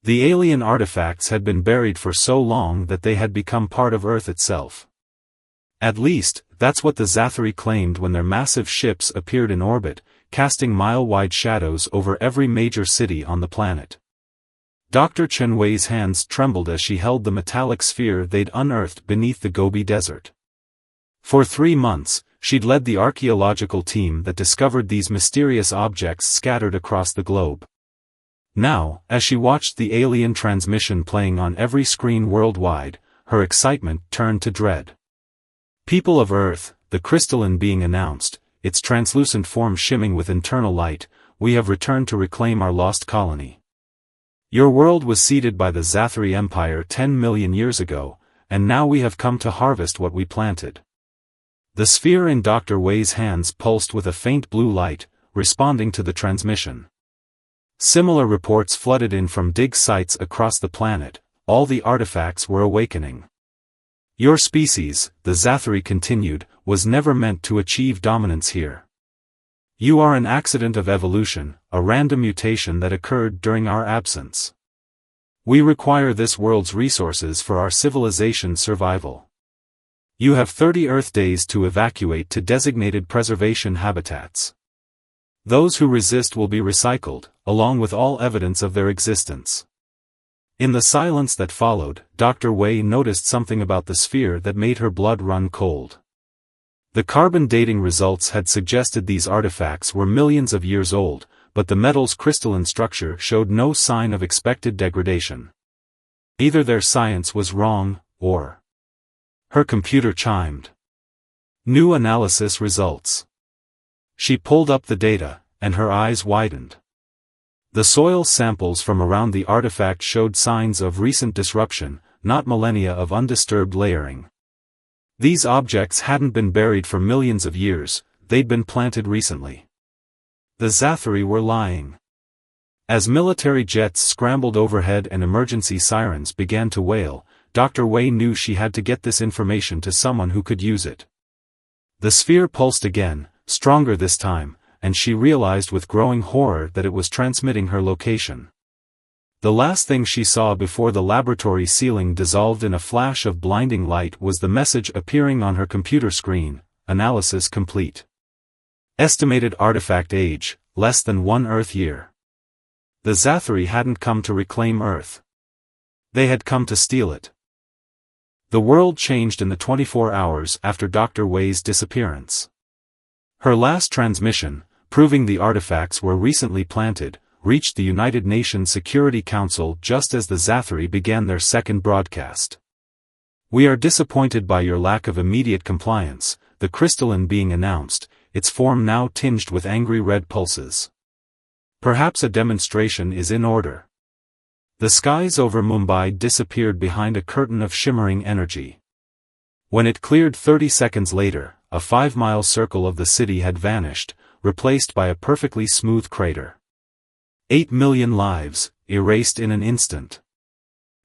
The alien artifacts had been buried for so long that they had become part of Earth itself. At least, that's what the Zathari claimed when their massive ships appeared in orbit, casting mile-wide shadows over every major city on the planet. Dr. Chen Wei's hands trembled as she held the metallic sphere they'd unearthed beneath the Gobi Desert. For 3 months, she'd led the archaeological team that discovered these mysterious objects scattered across the globe. Now, as she watched the alien transmission playing on every screen worldwide, her excitement turned to dread. People of Earth, the crystalline being announced, its translucent form shimming with internal light, we have returned to reclaim our lost colony. Your world was seeded by the Zathari Empire 10 million years ago, and now we have come to harvest what we planted. The sphere in Dr. Wei's hands pulsed with a faint blue light, responding to the transmission. Similar reports flooded in from dig sites across the planet. All the artifacts were awakening. Your species, the Zathari continued, was never meant to achieve dominance here. You are an accident of evolution, a random mutation that occurred during our absence. We require this world's resources for our civilization's survival. You have 30 Earth days to evacuate to designated preservation habitats. Those who resist will be recycled, along with all evidence of their existence. In the silence that followed, Dr. Wei noticed something about the sphere that made her blood run cold. The carbon dating results had suggested these artifacts were millions of years old, but the metal's crystalline structure showed no sign of expected degradation. Either their science was wrong, or... Her computer chimed. New analysis results. She pulled up the data, and her eyes widened. The soil samples from around the artifact showed signs of recent disruption, not millennia of undisturbed layering. These objects hadn't been buried for millions of years, they'd been planted recently. The Zathari were lying. As military jets scrambled overhead and emergency sirens began to wail, Dr. Wei knew she had to get this information to someone who could use it. The sphere pulsed again, stronger this time, and she realized with growing horror that it was transmitting her location. The last thing she saw before the laboratory ceiling dissolved in a flash of blinding light was the message appearing on her computer screen: analysis complete. Estimated artifact age, less than 1 Earth year. The Zathari hadn't come to reclaim Earth. They had come to steal it. The world changed in the 24 hours after Dr. Wei's disappearance. Her last transmission, proving the artifacts were recently planted, reached the United Nations Security Council just as the Zathari began their second broadcast. We are disappointed by your lack of immediate compliance, the crystalline being announced, its form now tinged with angry red pulses. Perhaps a demonstration is in order. The skies over Mumbai disappeared behind a curtain of shimmering energy. When it cleared 30 seconds later, a 5-mile circle of the city had vanished, replaced by a perfectly smooth crater. 8 million lives, erased in an instant.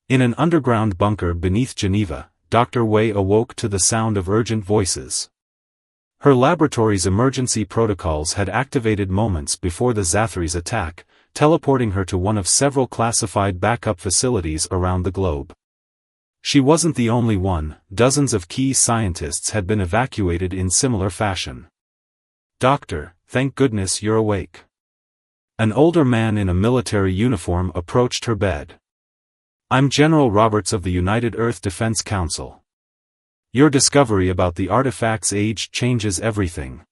In an underground bunker beneath Geneva, Dr. Wei awoke to the sound of urgent voices. Her laboratory's emergency protocols had activated moments before the Zathari's attack, teleporting her to one of several classified backup facilities around the globe. She wasn't the only one, dozens of key scientists had been evacuated in similar fashion. Doctor, thank goodness you're awake. An older man in a military uniform approached her bed. I'm General Roberts of the United Earth Defense Council. Your discovery about the artifact's age changes everything.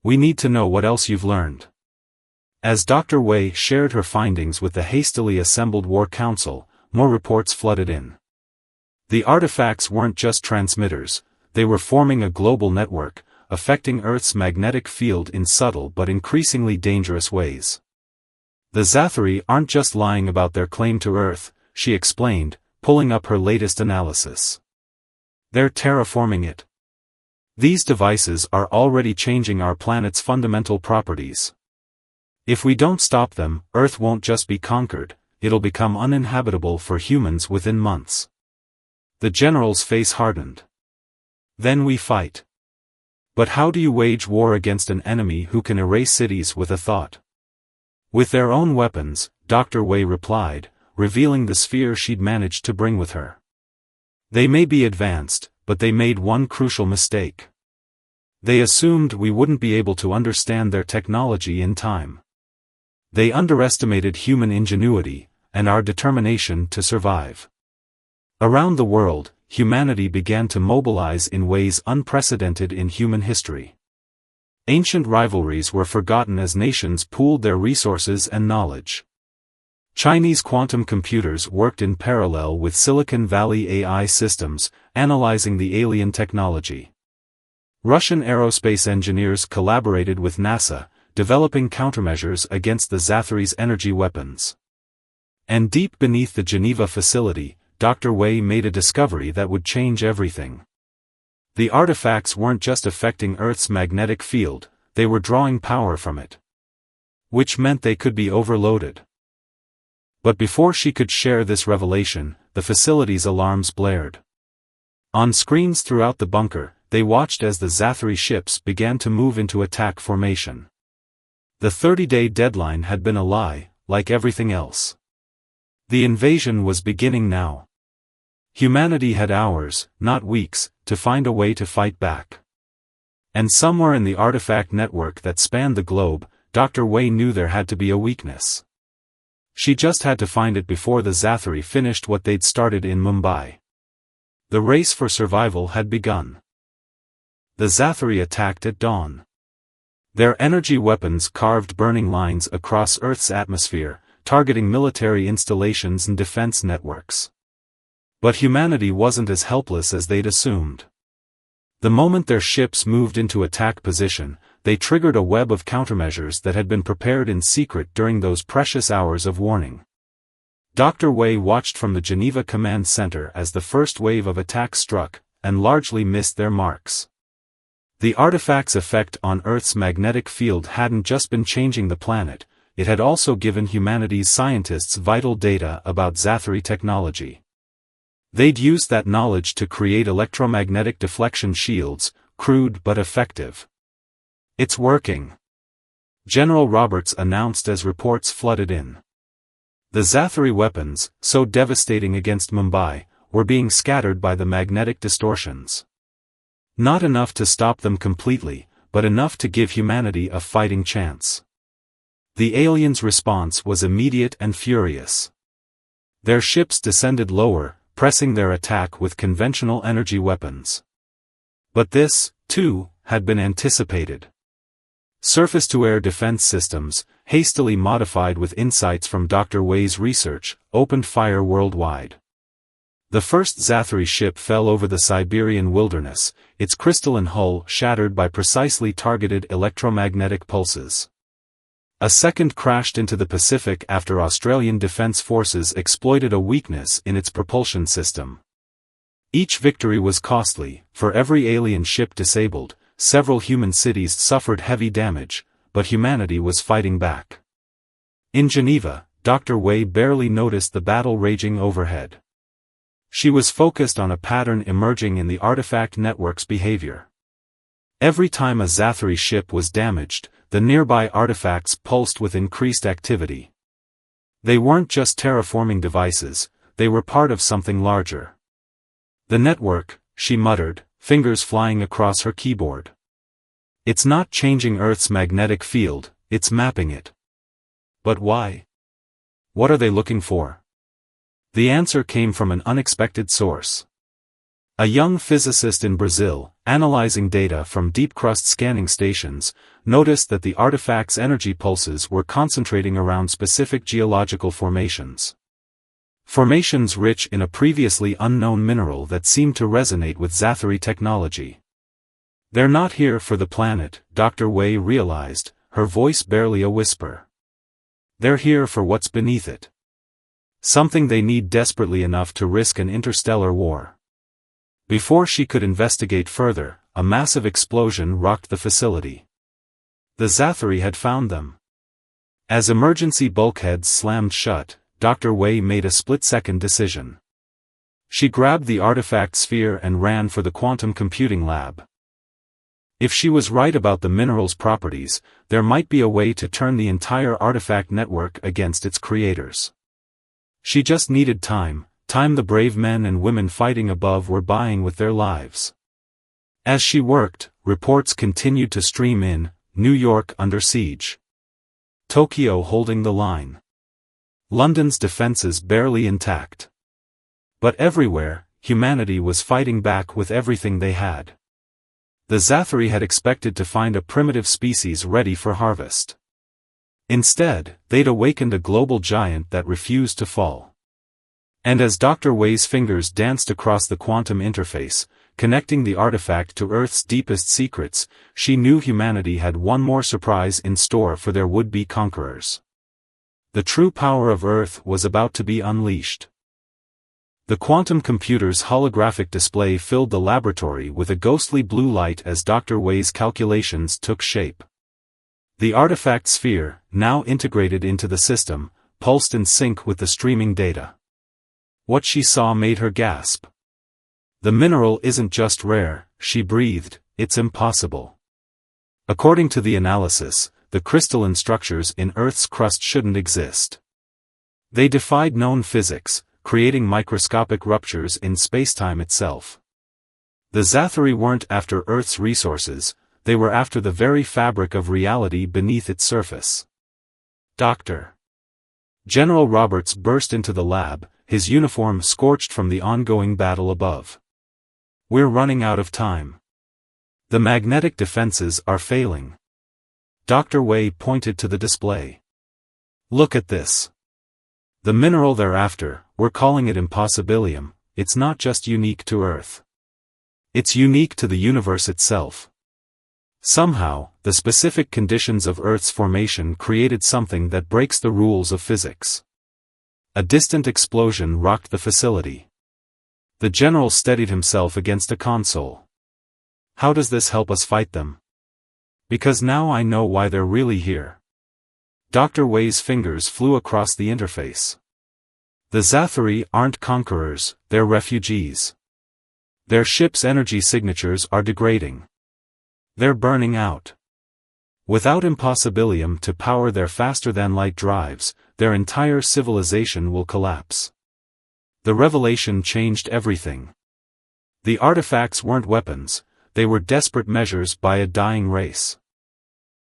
We need to know what else you've learned. As Dr. Wei shared her findings with the hastily assembled War Council, more reports flooded in. The artifacts weren't just transmitters, they were forming a global network, affecting Earth's magnetic field in subtle but increasingly dangerous ways. The Zathari aren't just lying about their claim to Earth, she explained, pulling up her latest analysis. They're terraforming it. These devices are already changing our planet's fundamental properties. If we don't stop them, Earth won't just be conquered, it'll become uninhabitable for humans within months. The general's face hardened. Then we fight. But how do you wage war against an enemy who can erase cities with a thought? With their own weapons, Dr. Wei replied, revealing the sphere she'd managed to bring with her. They may be advanced, but they made one crucial mistake. They assumed we wouldn't be able to understand their technology in time. They underestimated human ingenuity, and our determination to survive. Around the world, humanity began to mobilize in ways unprecedented in human history. Ancient rivalries were forgotten as nations pooled their resources and knowledge. Chinese quantum computers worked in parallel with Silicon Valley AI systems, analyzing the alien technology. Russian aerospace engineers collaborated with NASA, developing countermeasures against the Zathari's energy weapons. And deep beneath the Geneva facility, Dr. Wei made a discovery that would change everything. The artifacts weren't just affecting Earth's magnetic field, they were drawing power from it. Which meant they could be overloaded. But before she could share this revelation, the facility's alarms blared. On screens throughout the bunker, they watched as the Zathari ships began to move into attack formation. The 30-day deadline had been a lie, like everything else. The invasion was beginning now. Humanity had hours, not weeks, to find a way to fight back. And somewhere in the artifact network that spanned the globe, Dr. Wei knew there had to be a weakness. She just had to find it before the Zathari finished what they'd started in Mumbai. The race for survival had begun. The Zathari attacked at dawn. Their energy weapons carved burning lines across Earth's atmosphere, targeting military installations and defense networks. But humanity wasn't as helpless as they'd assumed. The moment their ships moved into attack position, they triggered a web of countermeasures that had been prepared in secret during those precious hours of warning. Dr. Wei watched from the Geneva Command Center as the first wave of attacks struck, and largely missed their marks. The artifact's effect on Earth's magnetic field hadn't just been changing the planet, it had also given humanity's scientists vital data about Zathari technology. They'd used that knowledge to create electromagnetic deflection shields, crude but effective. "It's working," General Roberts announced as reports flooded in. The Zathari weapons, so devastating against Mumbai, were being scattered by the magnetic distortions. Not enough to stop them completely, but enough to give humanity a fighting chance. The aliens' response was immediate and furious. Their ships descended lower, pressing their attack with conventional energy weapons. But this, too, had been anticipated. Surface-to-air defense systems, hastily modified with insights from Dr. Wei's research, opened fire worldwide. The first Zathari ship fell over the Siberian wilderness, its crystalline hull shattered by precisely targeted electromagnetic pulses. A second crashed into the Pacific after Australian Defence Forces exploited a weakness in its propulsion system. Each victory was costly. For every alien ship disabled, several human cities suffered heavy damage, but humanity was fighting back. In Geneva, Dr. Wei barely noticed the battle raging overhead. She was focused on a pattern emerging in the artifact network's behavior. Every time a Zathari ship was damaged, the nearby artifacts pulsed with increased activity. They weren't just terraforming devices, they were part of something larger. "The network," she muttered, fingers flying across her keyboard. "It's not changing Earth's magnetic field, it's mapping it." But why? What are they looking for? The answer came from an unexpected source. A young physicist in Brazil, analyzing data from deep-crust scanning stations, noticed that the artifact's energy pulses were concentrating around specific geological formations. Formations rich in a previously unknown mineral that seemed to resonate with Zathari technology. "They're not here for the planet," Dr. Wei realized, her voice barely a whisper. "They're here for what's beneath it. Something they need desperately enough to risk an interstellar war." Before she could investigate further, a massive explosion rocked the facility. The Zathari had found them. As emergency bulkheads slammed shut, Dr. Wei made a split-second decision. She grabbed the artifact sphere and ran for the quantum computing lab. If she was right about the mineral's properties, there might be a way to turn the entire artifact network against its creators. She just needed time the brave men and women fighting above were buying with their lives. As she worked, reports continued to stream in: New York under siege, Tokyo holding the line, London's defenses barely intact. But everywhere, humanity was fighting back with everything they had. The Zathari had expected to find a primitive species ready for harvest. Instead, they'd awakened a global giant that refused to fall. And as Dr. Wei's fingers danced across the quantum interface, connecting the artifact to Earth's deepest secrets, she knew humanity had one more surprise in store for their would-be conquerors. The true power of Earth was about to be unleashed. The quantum computer's holographic display filled the laboratory with a ghostly blue light as Dr. Wei's calculations took shape. The artifact sphere, now integrated into the system, pulsed in sync with the streaming data. What she saw made her gasp. The mineral isn't just rare, she breathed, it's impossible. According to the analysis, the crystalline structures in Earth's crust shouldn't exist. They defied known physics, creating microscopic ruptures in spacetime itself. The Zathari weren't after Earth's resources, they were after the very fabric of reality beneath its surface. Dr. General Roberts burst into the lab, his uniform scorched from the ongoing battle above. We're running out of time. The magnetic defenses are failing. Dr. Wei pointed to the display. Look at this. The mineral they're after, we're calling it impossibilium, it's not just unique to Earth. It's unique to the universe itself. Somehow, the specific conditions of Earth's formation created something that breaks the rules of physics. A distant explosion rocked the facility. The general steadied himself against a console. How does this help us fight them? Because now I know why they're really here. Dr. Wei's fingers flew across the interface. The Zathari aren't conquerors, they're refugees. Their ship's energy signatures are degrading. They're burning out. Without impossibilium to power their faster-than-light drives, their entire civilization will collapse. The revelation changed everything. The artifacts weren't weapons, they were desperate measures by a dying race.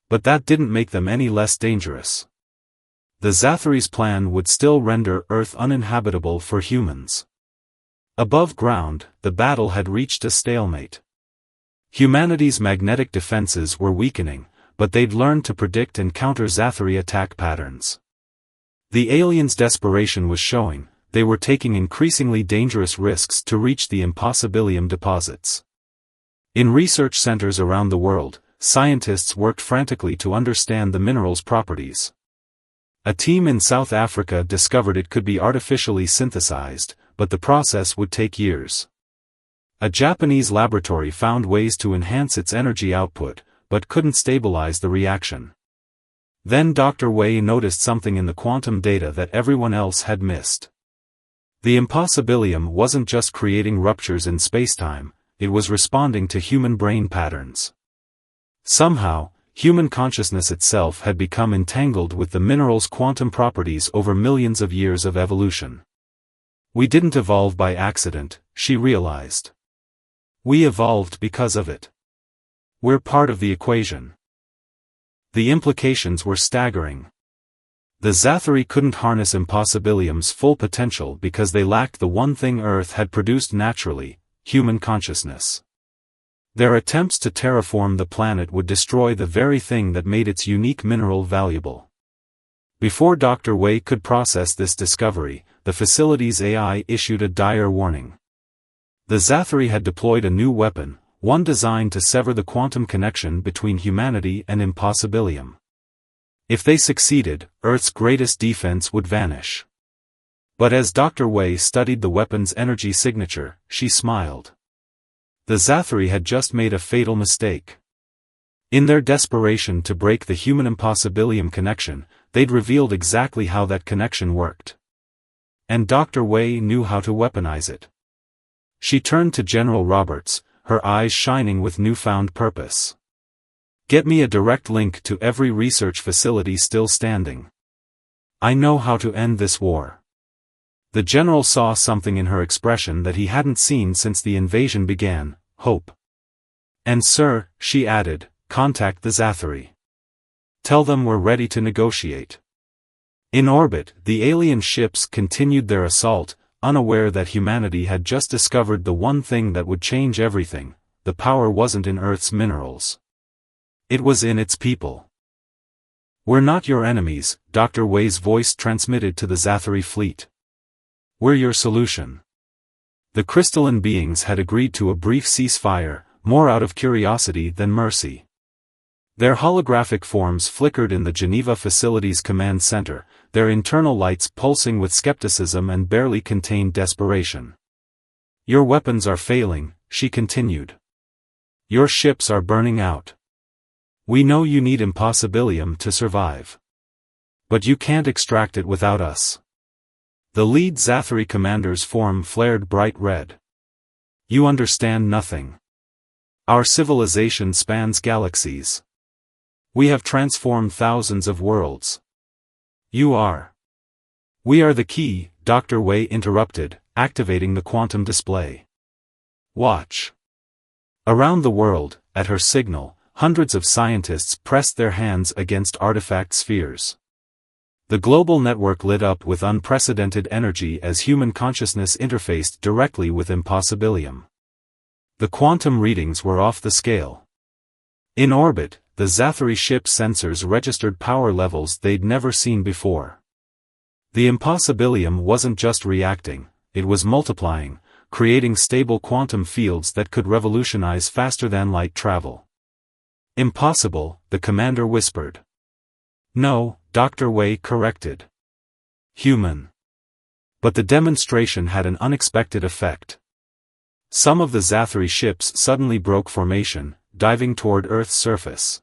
But that didn't make them any less dangerous. The Zathari's plan would still render Earth uninhabitable for humans. Above ground, the battle had reached a stalemate. Humanity's magnetic defenses were weakening, but they'd learned to predict and counter Zathari attack patterns. The aliens' desperation was showing, they were taking increasingly dangerous risks to reach the impossibilium deposits. In research centers around the world, scientists worked frantically to understand the mineral's properties. A team in South Africa discovered it could be artificially synthesized, but the process would take years. A Japanese laboratory found ways to enhance its energy output, but couldn't stabilize the reaction. Then Dr. Wei noticed something in the quantum data that everyone else had missed. The impossibilium wasn't just creating ruptures in spacetime, it was responding to human brain patterns. Somehow, human consciousness itself had become entangled with the mineral's quantum properties over millions of years of evolution. We didn't evolve by accident, she realized. We evolved because of it. We're part of the equation. The implications were staggering. The Zathari couldn't harness impossibilium's full potential because they lacked the one thing Earth had produced naturally, human consciousness. Their attempts to terraform the planet would destroy the very thing that made its unique mineral valuable. Before Dr. Wei could process this discovery, the facility's AI issued a dire warning. The Zathari had deployed a new weapon, one designed to sever the quantum connection between humanity and impossibilium. If they succeeded, Earth's greatest defense would vanish. But as Dr. Wei studied the weapon's energy signature, she smiled. The Zathari had just made a fatal mistake. In their desperation to break the human impossibilium connection, they'd revealed exactly how that connection worked. And Dr. Wei knew how to weaponize it. She turned to General Roberts, her eyes shining with newfound purpose. Get me a direct link to every research facility still standing. I know how to end this war. The general saw something in her expression that he hadn't seen since the invasion began: hope. "And sir," she added, "contact the Zathari. Tell them we're ready to negotiate." In orbit, the alien ships continued their assault, unaware that humanity had just discovered the one thing that would change everything: the power wasn't in Earth's minerals. It was in its people. "We're not your enemies," Dr. Wei's voice transmitted to the Zathari fleet. "We're your solution." The crystalline beings had agreed to a brief ceasefire, more out of curiosity than mercy. Their holographic forms flickered in the Geneva facility's command center, their internal lights pulsing with skepticism and barely contained desperation. "Your weapons are failing," she continued. "Your ships are burning out. We know you need impossibilium to survive. But you can't extract it without us." The lead Zathari commander's form flared bright red. "You understand nothing. Our civilization spans galaxies. We have transformed thousands of worlds. You are. We are the key," Dr. Wei interrupted, activating the quantum display. "Watch." Around the world, at her signal, hundreds of scientists pressed their hands against artifact spheres. The global network lit up with unprecedented energy as human consciousness interfaced directly with impossibilium. The quantum readings were off the scale. In orbit, the Zathari ship sensors registered power levels they'd never seen before. The impossibilium wasn't just reacting, it was multiplying, creating stable quantum fields that could revolutionize faster-than-light travel. "Impossible," the commander whispered. "No," Dr. Wei corrected. "Human." But the demonstration had an unexpected effect. Some of the Zathari ships suddenly broke formation, diving toward Earth's surface.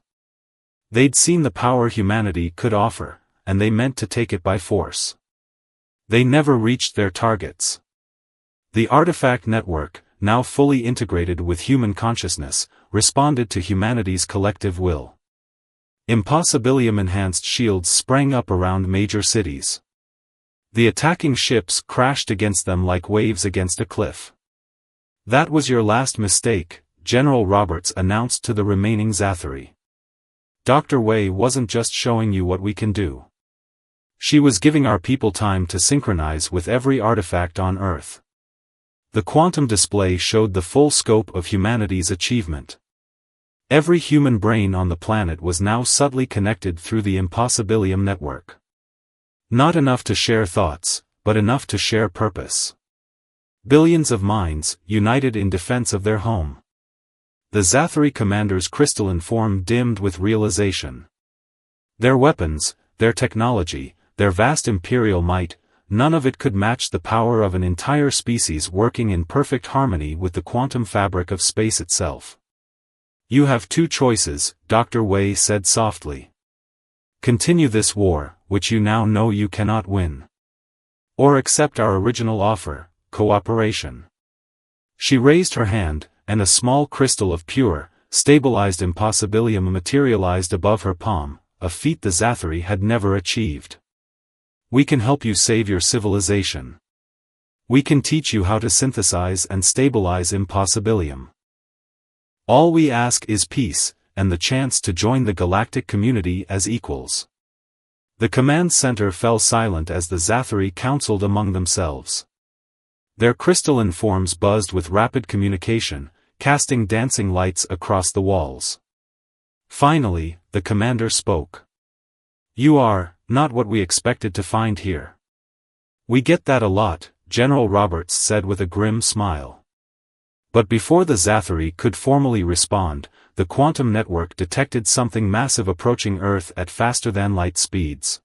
They'd seen the power humanity could offer, and they meant to take it by force. They never reached their targets. The artifact network, now fully integrated with human consciousness, responded to humanity's collective will. Impossibilium-enhanced shields sprang up around major cities. The attacking ships crashed against them like waves against a cliff. "That was your last mistake," General Roberts announced to the remaining Zathari. "Dr. Wei wasn't just showing you what we can do. She was giving our people time to synchronize with every artifact on Earth." The quantum display showed the full scope of humanity's achievement. Every human brain on the planet was now subtly connected through the impossibilium network. Not enough to share thoughts, but enough to share purpose. Billions of minds, united in defense of their home. The Zathari commander's crystalline form dimmed with realization. Their weapons, their technology, their vast imperial might, none of it could match the power of an entire species working in perfect harmony with the quantum fabric of space itself. "You have two choices," Dr. Wei said softly. "Continue this war, which you now know you cannot win. Or accept our original offer, cooperation." She raised her hand, and a small crystal of pure, stabilized impossibilium materialized above her palm, a feat the Zathari had never achieved. "We can help you save your civilization. We can teach you how to synthesize and stabilize impossibilium. All we ask is peace, and the chance to join the galactic community as equals." The command center fell silent as the Zathari counseled among themselves. Their crystalline forms buzzed with rapid communication, casting dancing lights across the walls. Finally, the commander spoke. "You are not what we expected to find here." "We get that a lot," General Roberts said with a grim smile. But before the Zathari could formally respond, the quantum network detected something massive approaching Earth at faster-than-light speeds.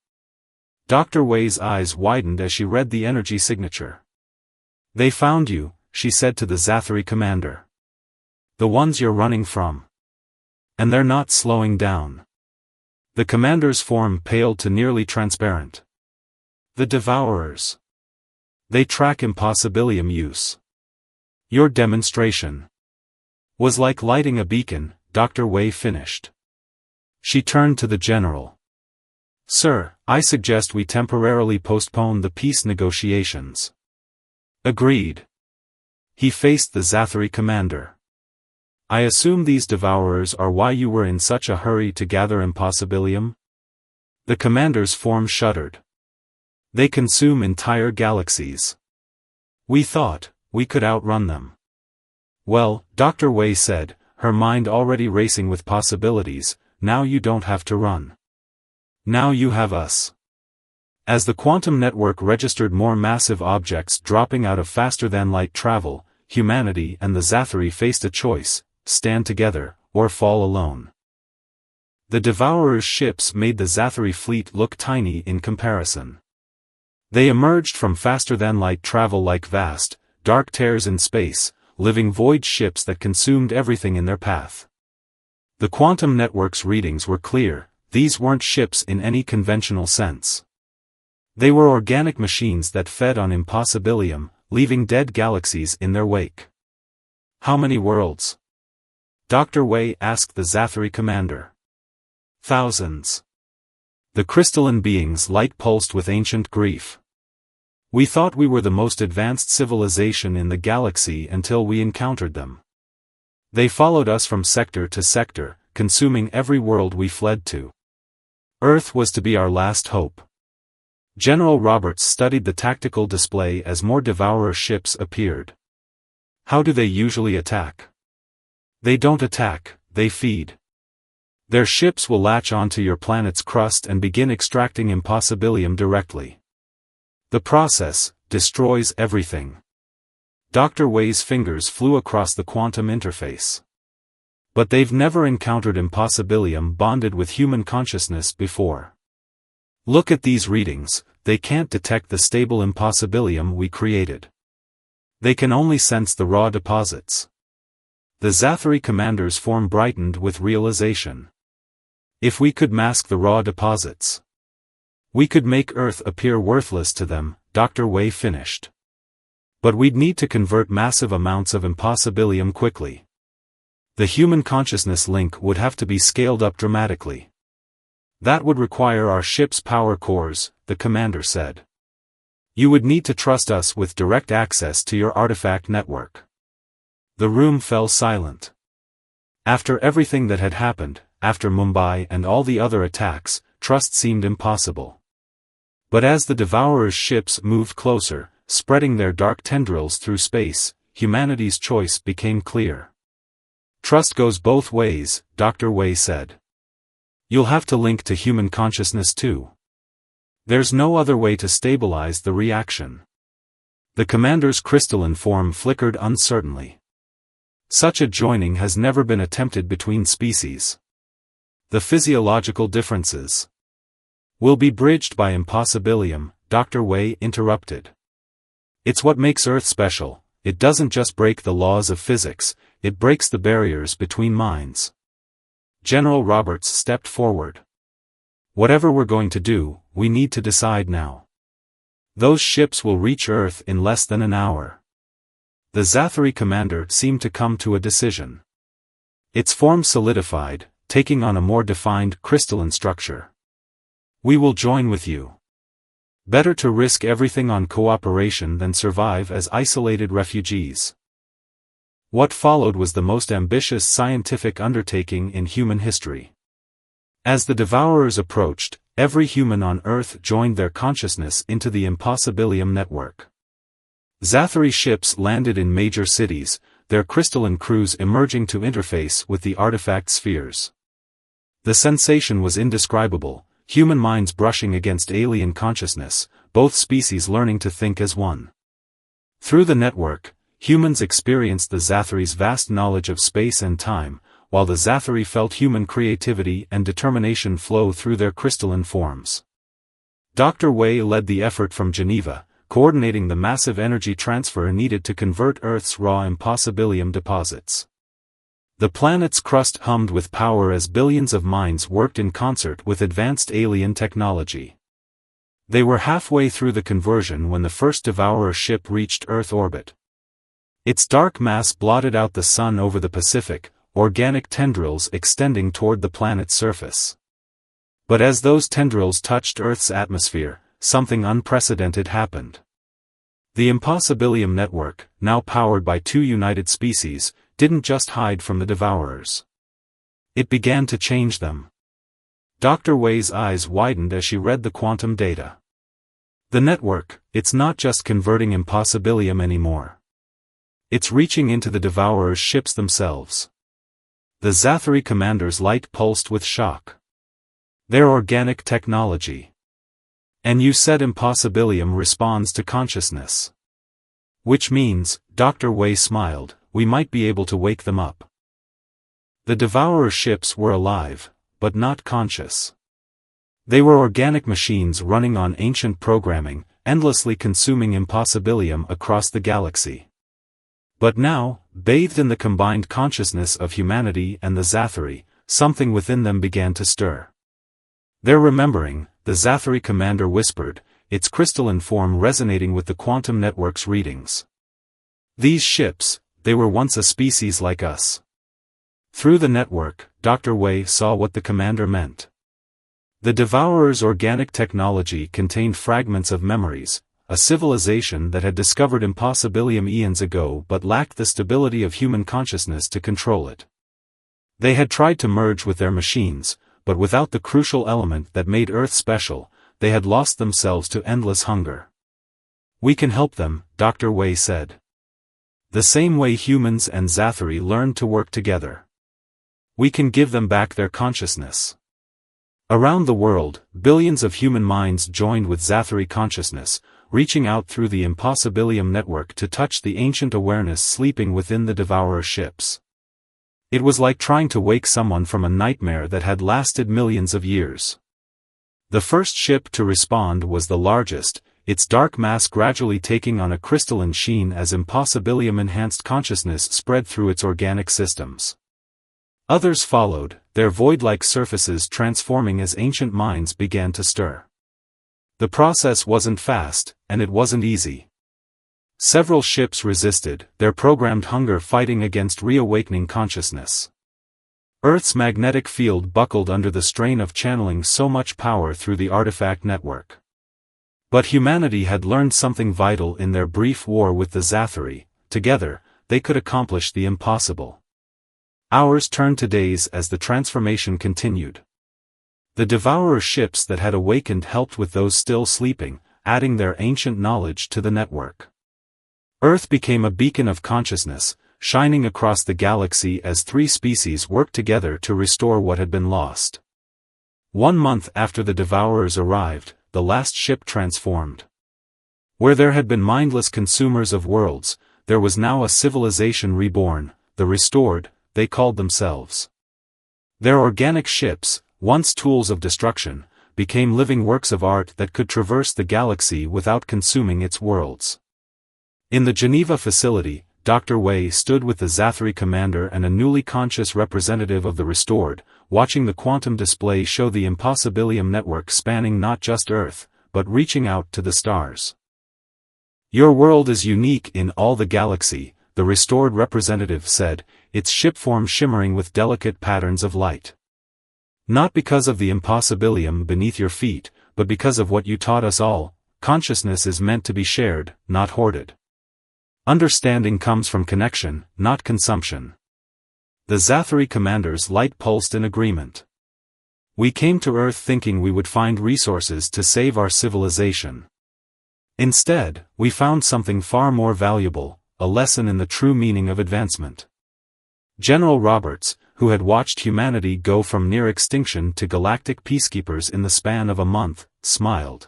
Dr. Wei's eyes widened as she read the energy signature. "They found you," she said to the Zathari commander. "The ones you're running from. And they're not slowing down." The commander's form paled to nearly transparent. "The Devourers. They track impossibilium use. Your demonstration was like lighting a beacon," Dr. Wei finished. She turned to the general. Sir, I suggest we temporarily postpone the peace negotiations. Agreed. He faced the Zathari commander. I assume these devourers are why you were in such a hurry to gather Impossibilium? The commander's form shuddered. They consume entire galaxies. We thought we could outrun them. Well, Dr. Wei said, her mind already racing with possibilities, now you don't have to run. Now you have us. As the quantum network registered more massive objects dropping out of faster-than-light travel, humanity and the Zathari faced a choice: stand together, or fall alone. The Devourer's ships made the Zathari fleet look tiny in comparison. They emerged from faster-than-light travel like vast, dark tears in space, living void ships that consumed everything in their path. The quantum network's readings were clear: these weren't ships in any conventional sense. They were organic machines that fed on Impossibilium, leaving dead galaxies in their wake. How many worlds? Dr. Wei asked the Zathari commander. Thousands. The crystalline being's light pulsed with ancient grief. We thought we were the most advanced civilization in the galaxy until we encountered them. They followed us from sector to sector, consuming every world we fled to. Earth was to be our last hope. General Roberts studied the tactical display as more Devourer ships appeared. How do they usually attack? They don't attack, they feed. Their ships will latch onto your planet's crust and begin extracting Impossibilium directly. The process destroys everything. Dr. Wei's fingers flew across the quantum interface. But they've never encountered Impossibilium bonded with human consciousness before. Look at these readings, they can't detect the stable Impossibilium we created. They can only sense the raw deposits. The Zathari commander's form brightened with realization. If we could mask the raw deposits, we could make Earth appear worthless to them, Dr. Wei finished. But we'd need to convert massive amounts of Impossibilium quickly. The human consciousness link would have to be scaled up dramatically. That would require our ship's power cores, the commander said. You would need to trust us with direct access to your artifact network. The room fell silent. After everything that had happened, after Mumbai and all the other attacks, trust seemed impossible. But as the Devourer's ships moved closer, spreading their dark tendrils through space, humanity's choice became clear. Trust goes both ways, Dr. Wei said. You'll have to link to human consciousness too. There's no other way to stabilize the reaction. The commander's crystalline form flickered uncertainly. Such a joining has never been attempted between species. The physiological differences will be bridged by Impossibilium, Dr. Wei interrupted. It's what makes Earth special. It doesn't just break the laws of physics, it breaks the barriers between minds. General Roberts stepped forward. Whatever we're going to do, we need to decide now. Those ships will reach Earth in less than an hour. The Zathari commander seemed to come to a decision. Its form solidified, taking on a more defined crystalline structure. We will join with you. Better to risk everything on cooperation than survive as isolated refugees. What followed was the most ambitious scientific undertaking in human history. As the Devourers approached, every human on Earth joined their consciousness into the Impossibilium network. Zathari ships landed in major cities, their crystalline crews emerging to interface with the artifact spheres. The sensation was indescribable. Human minds brushing against alien consciousness, both species learning to think as one. Through the network, humans experienced the Zathari's vast knowledge of space and time, while the Zathari felt human creativity and determination flow through their crystalline forms. Dr. Wei led the effort from Geneva, coordinating the massive energy transfer needed to convert Earth's raw Impossibilium deposits. The planet's crust hummed with power as billions of minds worked in concert with advanced alien technology. They were halfway through the conversion when the first Devourer ship reached Earth orbit. Its dark mass blotted out the sun over the Pacific, organic tendrils extending toward the planet's surface. But as those tendrils touched Earth's atmosphere, something unprecedented happened. The Impossibilium network, now powered by 2 united species, didn't just hide from the devourers. It began to change them. Dr. Wei's eyes widened as she read the quantum data. The network, it's not just converting Impossibilium anymore. It's reaching into the devourers' ships themselves. The Zathari commander's light pulsed with shock. Their organic technology. And you said Impossibilium responds to consciousness. Which means, Dr. Wei smiled, we might be able to wake them up. The devourer ships were alive, but not conscious. They were organic machines running on ancient programming, endlessly consuming Impossibilium across the galaxy. But now, bathed in the combined consciousness of humanity and the Zathari, something within them began to stir. They're remembering, the Zathari commander whispered, its crystalline form resonating with the quantum network's readings. These ships, they were once a species like us. Through the network, Dr. Wei saw what the commander meant. The Devourer's organic technology contained fragments of memories, a civilization that had discovered Impossibilium eons ago but lacked the stability of human consciousness to control it. They had tried to merge with their machines, but without the crucial element that made Earth special, they had lost themselves to endless hunger. We can help them, Dr. Wei said. The same way humans and Zathari learned to work together. We can give them back their consciousness. Around the world, billions of human minds joined with Zathari consciousness, reaching out through the Impossibilium network to touch the ancient awareness sleeping within the Devourer ships. It was like trying to wake someone from a nightmare that had lasted millions of years. The first ship to respond was the largest, its dark mass gradually taking on a crystalline sheen as Impossibilium-enhanced consciousness spread through its organic systems. Others followed, their void-like surfaces transforming as ancient minds began to stir. The process wasn't fast, and it wasn't easy. Several ships resisted, their programmed hunger fighting against reawakening consciousness. Earth's magnetic field buckled under the strain of channeling so much power through the artifact network. But humanity had learned something vital in their brief war with the Zathari. Together, they could accomplish the impossible. Hours turned to days as the transformation continued. The Devourer ships that had awakened helped with those still sleeping, adding their ancient knowledge to the network. Earth became a beacon of consciousness, shining across the galaxy as 3 species worked together to restore what had been lost. 1 month after the Devourers arrived, the last ship transformed. Where there had been mindless consumers of worlds, there was now a civilization reborn, the restored, they called themselves. Their organic ships, once tools of destruction, became living works of art that could traverse the galaxy without consuming its worlds. In the Geneva facility, Dr. Wei stood with the Zathari commander and a newly conscious representative of the restored, watching the quantum display show the Impossibilium network spanning not just Earth, but reaching out to the stars. Your world is unique in all the galaxy, the restored representative said, its ship form shimmering with delicate patterns of light. Not because of the Impossibilium beneath your feet, but because of what you taught us all, consciousness is meant to be shared, not hoarded. Understanding comes from connection, not consumption. The Zathari commander's light pulsed in agreement. We came to Earth thinking we would find resources to save our civilization. Instead, we found something far more valuable, a lesson in the true meaning of advancement. General Roberts, who had watched humanity go from near extinction to galactic peacekeepers in the span of a month, smiled.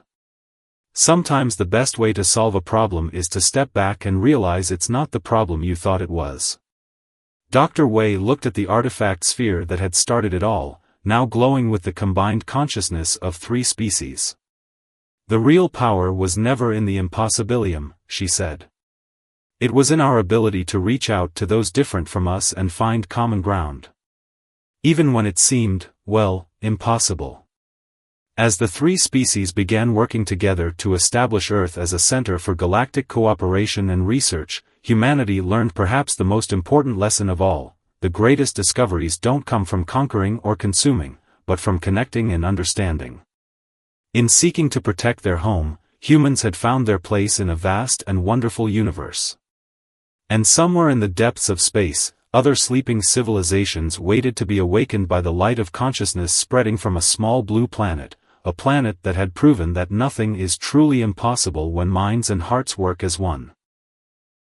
Sometimes the best way to solve a problem is to step back and realize it's not the problem you thought it was. Dr. Wei looked at the artifact sphere that had started it all, now glowing with the combined consciousness of 3 species. The real power was never in the Impossibilium, she said. It was in our ability to reach out to those different from us and find common ground. Even when it seemed, well, impossible. As the 3 species began working together to establish Earth as a center for galactic cooperation and research, humanity learned perhaps the most important lesson of all: the greatest discoveries don't come from conquering or consuming, but from connecting and understanding. In seeking to protect their home, humans had found their place in a vast and wonderful universe. And somewhere in the depths of space, other sleeping civilizations waited to be awakened by the light of consciousness spreading from a small blue planet, a planet that had proven that nothing is truly impossible when minds and hearts work as one.